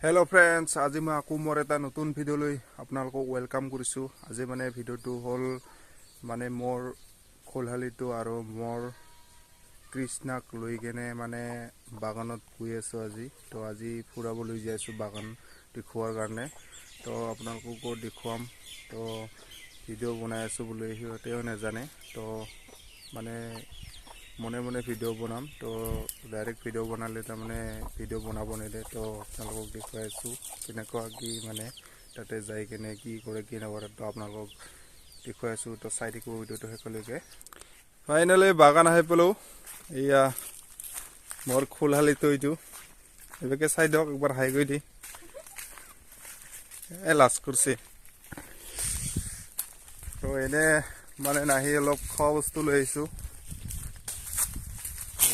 Hello friends, आज मैं आको मोर एटा नतुन भिडिओ লৈ আপোনালোকক ওয়েলকাম কৰিছো। আজি মানে ভিডিওটো হল মানে মোৰ খোলহালিটো আৰু মোর কৃষ্ণাক লৈ কেনে মানে বাগানত গৈ আছো আজি। তো আজি ফুৰাব লৈ যাই আছো বাগান দেখুৱাৰ কাৰণে। তো আপোনালোকক দেখুৱাম। তো ভিডিও বনাই আছো বুলি হিতেও নাজানে। তো মানে মনে মনে ভিডিও বনাম। তো ডাইরেক্ট ভিডিও বনালে তাৰ মানে ভিডিও বনাব নিদে। তো আপোনালোকক দেখুৱাই আছো কেনেকুৱা কি মানে তাতে যাই কেনে কি কৰে কি নকৰে। তো আপোনালোকক দেখুৱাই আছো। তো চাই থাকিব ভিডিওটো শেষলৈকে। ফাইনালি বাগান আহি পেলো। এয়া মোৰ খোলহালিটো এইটো এবাকে চাই দিয়ক, একবাৰ হাই গৈ দি লাজ কৰিছে। তো এনে মানে নাহি অলপ খোৱা বস্তু লৈ আহিছো।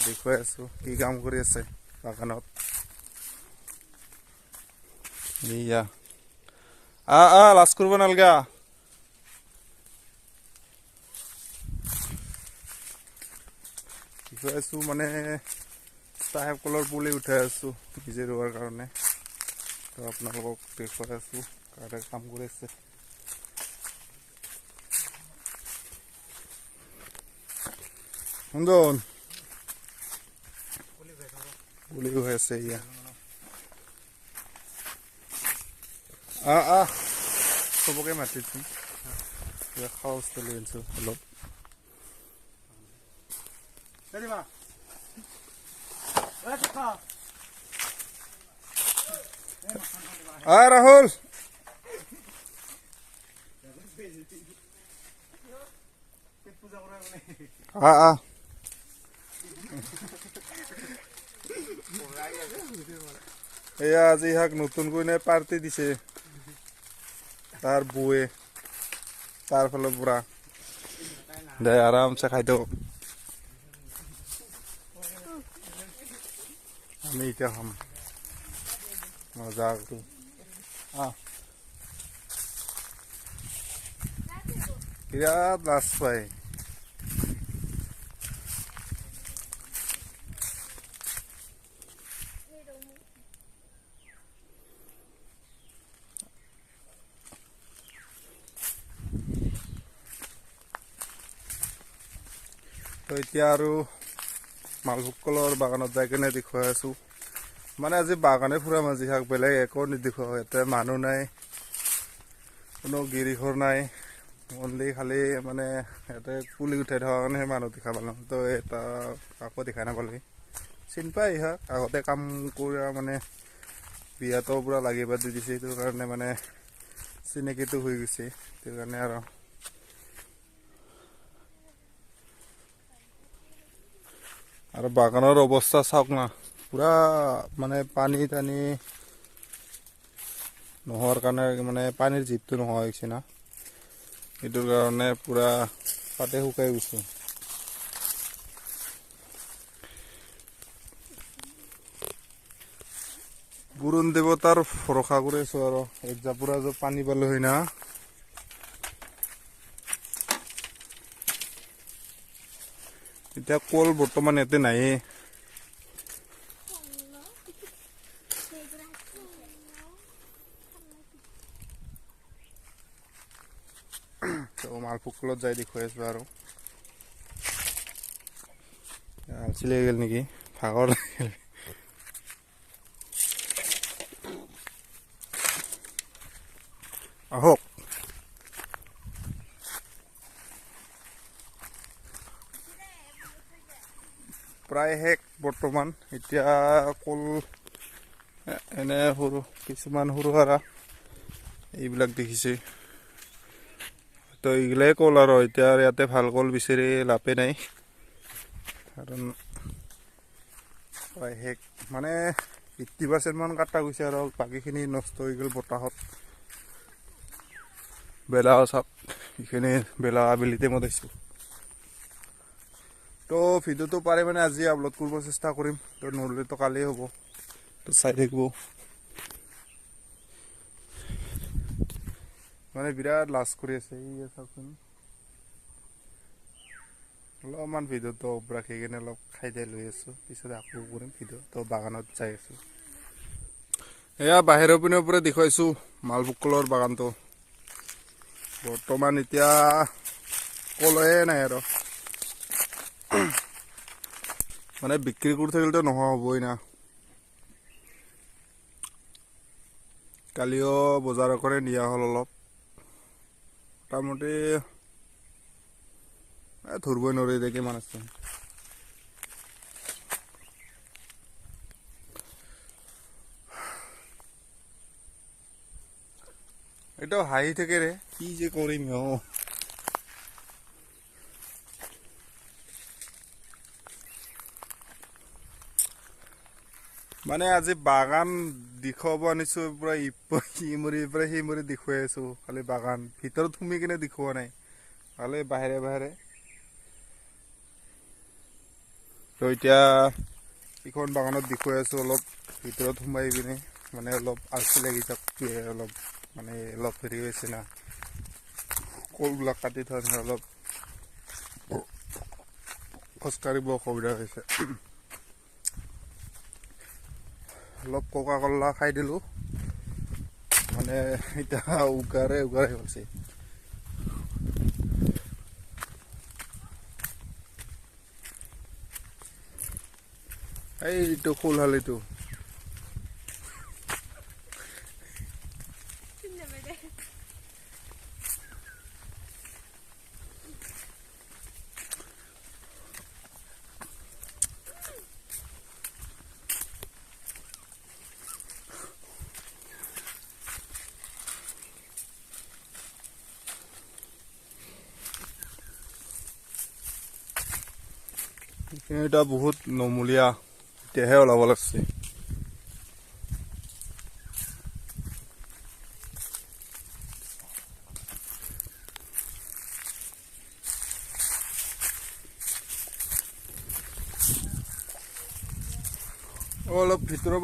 দেখুৱাই আছো কি কাম কৰি আছে বাগানত। এয়া লাজ কৰিব নালগা। দেখুৱাই আছো মানে চাহেব কলৰ পুলি উঠাই আছো নিজে ৰোৱাৰ কাৰণে। তো আপোনালোকক দেখুৱাই আছো কাৰে কাম কৰি আছে। শুনজন পুলি হৈ আছে। ইয়া চবকে মাতিছো। খাওয়া বস্তু লৈ আনিছো অলপ। রাহুল এয়া আজি হাক নতুনকৈ পাৰ্টি দিছে তাৰ বউয়ে। তাৰ ফালৰ পৰা দে আৰামছে খাই দিয়ক। আমি এতিয়া খাম মজাটো। বিৰাট লাজ পায়। তো এতিয়া আৰু মালভোগ কলৰ বাগানত যাই কেনে দেখুৱাই আছো। মানে আজি বাগানে ফুৰাম। আজি শাক বেলেগ একো নেদেখুৱাও। ইয়াতে মানুহ নাই, কোনো গিৰিঘৰ নাই, অনলি খালি মানে ইয়াতে পুলি উঠাই থকাৰ কাৰণেহে মানুহ দেখা পালোঁ। তো এটা কাকো দেখা নাপালে চিনি পাই ইহাক আগতে কাম কৰা মানে বিয়াতো পুৰা লাগিব দি দিছে। সেইটো কাৰণে মানে চিনাকিটো হৈ গৈছে। সেইটো কাৰণে আৰু বাগানৰ অৱস্থা চাওক না, পুৰা মানে পানী টানি নোহোৱাৰ কাৰণে মানে পানীৰ জিপটো নোহোৱা হৈছে না। সেইটোৰ কাৰণে পুৰা পাতে শুকাই গৈছে। বৰুণ দেৱতাৰ ভৰসা কৰি আছো আৰু একজা পুৰা পানী পালো হয় না। এতিয়া কল বৰ্তমান ইয়াতে নাইয়ে। মালভোগ কলত যাই দেখুৱাই আছো আৰু আলচি লাগি গেল নেকি, ভাগৰ লাগিল। আহক প্ৰায় শেষ বৰ্তমান। এতিয়া কল এনে সৰু কিছুমান সৰু সাৰা এইবিলাক দেখিছে। তো এইগিলাই কল আৰু এতিয়া ইয়াতে ভাল কল বিচাৰি লাভে নাই। কাৰণ প্ৰায় শেষ মানে 80% মান কাটা গৈছে আৰু বাকীখিনি নষ্ট হৈ গ'ল বতাহত। বেলা চাওক, এইখিনি বেলা আবেলি টাইমত আহিছোঁ। তো ভিডিওটো পাৰে মানে আজি আপলোড কৰিব চেষ্টা কৰিম। তো নহ'লে তো কালিয়ে হ'ব। তো চাই থাকিব। মানে বিৰাট লাজ কৰি আছে এই চাওকচোন। অলপমান ভিডিওটো ৰাখি কিনে অলপ খাই যাই লৈ আছো, পিছত আকৌ কৰিম ভিডিও। তো বাগানত যাই আছো। এয়া বাহিৰৰ পিনৰ পৰা দেখুৱাইছোঁ মালভোগ কলৰ বাগানটো। বৰ্তমান এতিয়া কলয়ে নাই আৰু মানে বিক্ৰী কৰি থাকিলেতো নোহোৱা হ'বই না। কালিও বজাৰৰ পৰা নিয়া হ'ল অলপ, মোটামুটি ধৰিবই নোৱাৰি দে কিমান আছে। এটা হাঁহি থাকে ৰে, কি যে কৰিম মানে আজি বাগান দেখুৱাব আনিছোঁ, পুৰা ইমৰি পৰা সিমৰি দেখুৱাই আছোঁ। খালি বাগান ভিতৰত সোমাই কিনে দেখুওৱা নাই, খালি বাহিৰে বাহিৰে। তো এতিয়া এইখন বাগানত দেখুৱাই আছোঁ, অলপ ভিতৰত সোমাই পিনে মানে অলপ আলচি লাগি যাওক, অলপ মানে অলপ হেৰি হৈছে না, কলবিলাক কাটি থোৱা অলপ খোজকাঢ়িব অসুবিধা হৈছে। অলপ কোকা কোলা খাই দিলোঁ, মানে এতিয়া উগাৰে হৈছে। এইটো খোলহালিটো এটা বহুত নমূলীয়া, এতিয়াহে ওলাব লাগছে। অলপ ভিতৰৰ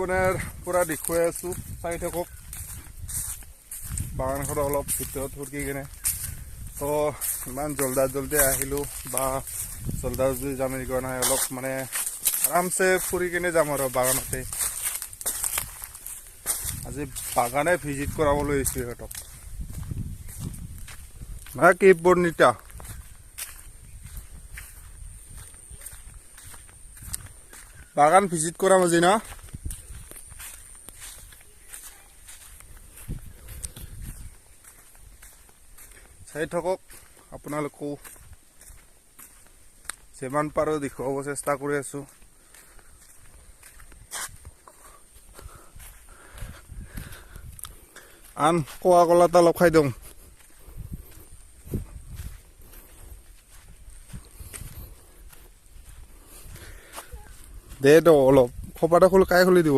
পৰা দেখুৱাই আছোঁ, চাই থাকক বাগানখন অলপ ভিতৰত সুৰকি কিনে। তো ইমান জল্দি আহিলোঁ বা জল্দি যাম এনেকুৱা নহয়, অলপ মানে আৰামছে ফুৰি কিনে যাম আৰু বাগানতে। আজি বাগানে ভিজিট কৰাবলৈ আহিছোঁ সিহঁতক। না কি বৰ্ণিতা বাগান ভিজিট কৰাম আজি না। চাই থাকক, আপোনালোকো যিমান পাৰোঁ দেখুৱাব চেষ্টা কৰি আছোঁ। আন কোৱা কলা এটা অলপ খাই দিওঁ। দে তো অলপ খোপাটা কাই খুলি দিব,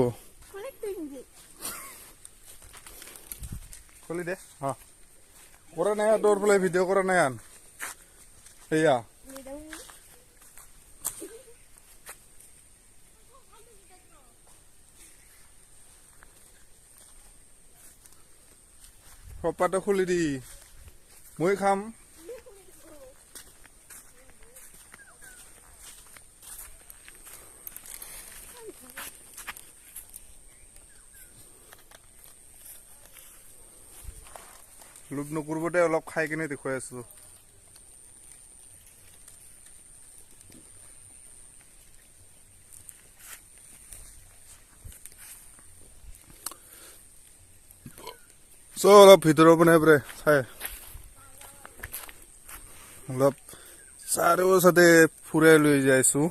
খুলি দে। হা কৰা নাই তোৰ ফালে ভিডিঅ' কৰা নাই আন সেয়া খোপাটা খুলি দি মই খাম। লোভ নকৰিবতে অলপ খাই কিনে দেখুৱাই আছোঁ। অলপ ভিতৰৰ পৰা চাই অলপ চাৰিওচাইডে ফুৰাই লৈ যাইছোঁ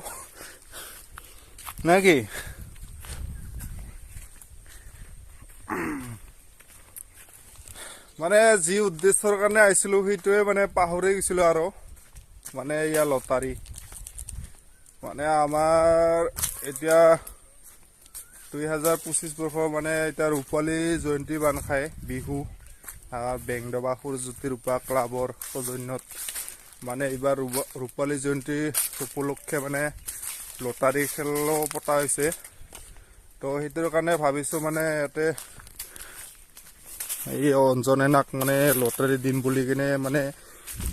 নাকি। মানে যি উদ্দেশ্যৰ কাৰণে আহিছিলোঁ সেইটোৱে মানে পাহৰি গৈছিলোঁ আৰু মানে ইয়াৰ লটাৰী মানে আমাৰ এতিয়া 2025 বৰ্ষ মানে এতিয়া ৰূপালী জয়ন্তী বান খায় বিহু বেংডবা সূৰ্যজ্যোতি ৰূপা ক্লাবৰ সৌজন্যত মানে এইবাৰ ৰূপালী জয়ন্তী উপলক্ষে মানে লটাৰী খেলো পতা হৈছে। তো সেইটোৰ কাৰণে ভাবিছোঁ মানে ইয়াতে এই অঞ্জনেনাক মানে লটাৰী দিম বুলি কিনে মানে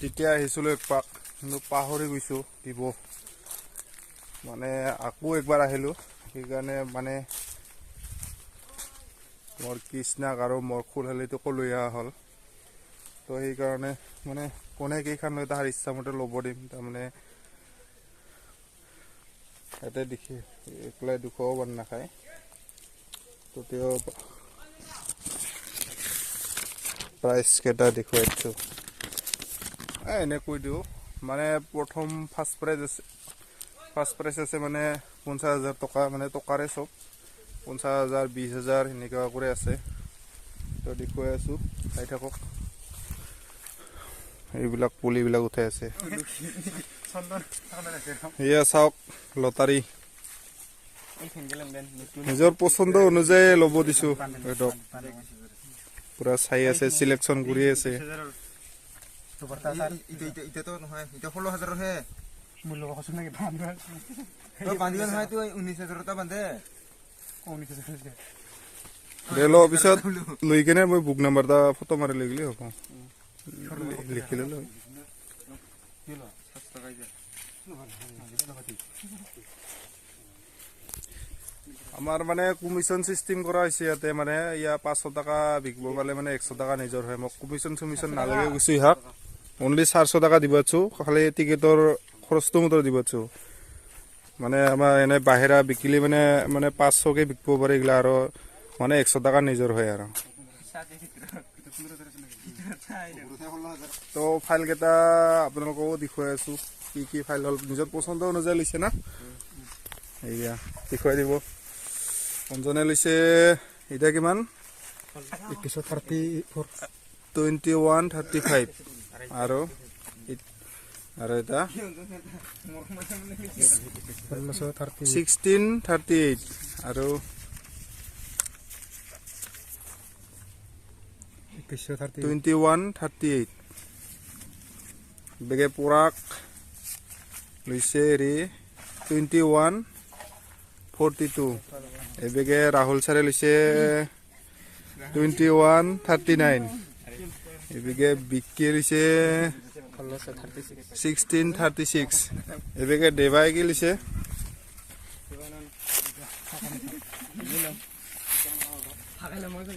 তেতিয়া আহিছিলোঁ একপাক, কিন্তু পাহৰি গৈছোঁ দিব। মানে আকৌ একবাৰ আহিলোঁ, সেইকাৰণে মানে মোৰ কৃষ্ণাক আৰু মোৰ খোলহালিটোকো লৈ অহা হ'ল। তো সেইকাৰণে মানে কোনে কেইখন লৈ তাৰ ইচ্ছামতে ল'ব দিম। তাৰমানে ইয়াতে দেখি একলাই দুখও বান নাখায়। তো তেওঁ প্ৰাইচ কেইটা দেখুৱাই দিছোঁ। এনে কৈ দিওঁ মানে প্ৰথম ফাৰ্ষ্ট প্ৰাইজ আছে মানে 50,000 টকা, মানে টকাৰে চব 50,000 20,000 সেনেকুৱা কৰি আছে। তো দেখুৱাই আছোঁ, চাই থাকক। এইবিলাক পুলিবিলাক উঠাই আছে। এয়া চাওক লটাৰী, নিজৰ পচন্দ অনুযায়ী ল'ব দিছোঁ। সিহঁতক পুৰা চাই আছে, চিলেকশ্যন কৰি আছে। পিছত লৈ কেনে মই বুক নাম্বাৰ এটা ফটো মাৰি লৈ গ'লে হ'ব, লিখি ল'লো। আমাৰ মানে কমিশ্যন চিষ্টেম কৰা হৈছে ইয়াতে। মানে ইয়াৰ 500 টকা বিকিব পালে মানে 100 টকা নিজৰ হয়। মোক কমিশ্যন নালাগে গৈছো ইহাক, অনলি 400 টকা দিব আছো। খালি টিকেটৰ খৰচটো মতো দিব আছো। মানে আমাৰ এনে বাহিৰা বিকিলে মানে 500কে বিকিব পাৰে এইগিলা, আৰু মানে 100 টকা নিজৰ হয় আৰু। তো ফাইলকেইটা আপোনালোককো দেখুৱাই আছো, কি ফাইল হ'ল নিজৰ পচন্দ অনুযায়ী লৈছে না। এয়া দেখুৱাই দিব কোনজনে লৈছে। এতিয়া কিমান 2135 আৰু এটা 1638 আৰু 2138 বেগে পৰাক লৈছে হেৰি 2142। এবেগে ৰাহুল ছাৰে লৈছে 2139। এবেগে বিক্কি লৈছে 1636। এবেগে দেৱাই কি লৈছে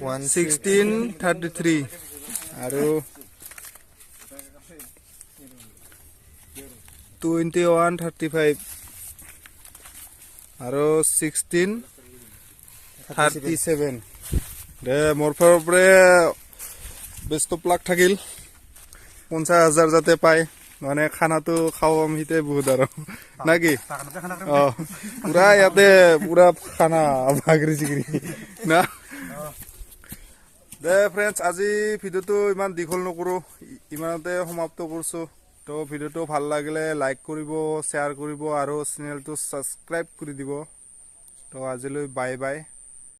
1633 আৰু 2135 আৰু 1637। দে মোৰ ফালৰ পৰা বেষ্ট অফ লাক থাকিল। 50,000 যাতে পায়, মানে খানাটো খাওঁ আমি সিতে বহুত আৰু নাকি। পুৰা ইয়াতে পুৰা খানা ভাগৰি চিগৰি না। দে ফ্ৰেণ্ডছ, আজি ভিডিঅ'টো ইমান দীঘল নকৰোঁ, ইমানতে সমাপ্ত কৰিছোঁ। তো ভিডিঅ'টো ভাল লাগিলে লাইক কৰিব, শ্বেয়াৰ কৰিব আৰু চেনেলটো ছাবস্ক্ৰাইব কৰি দিব। তো আজিলৈ বাই বাই।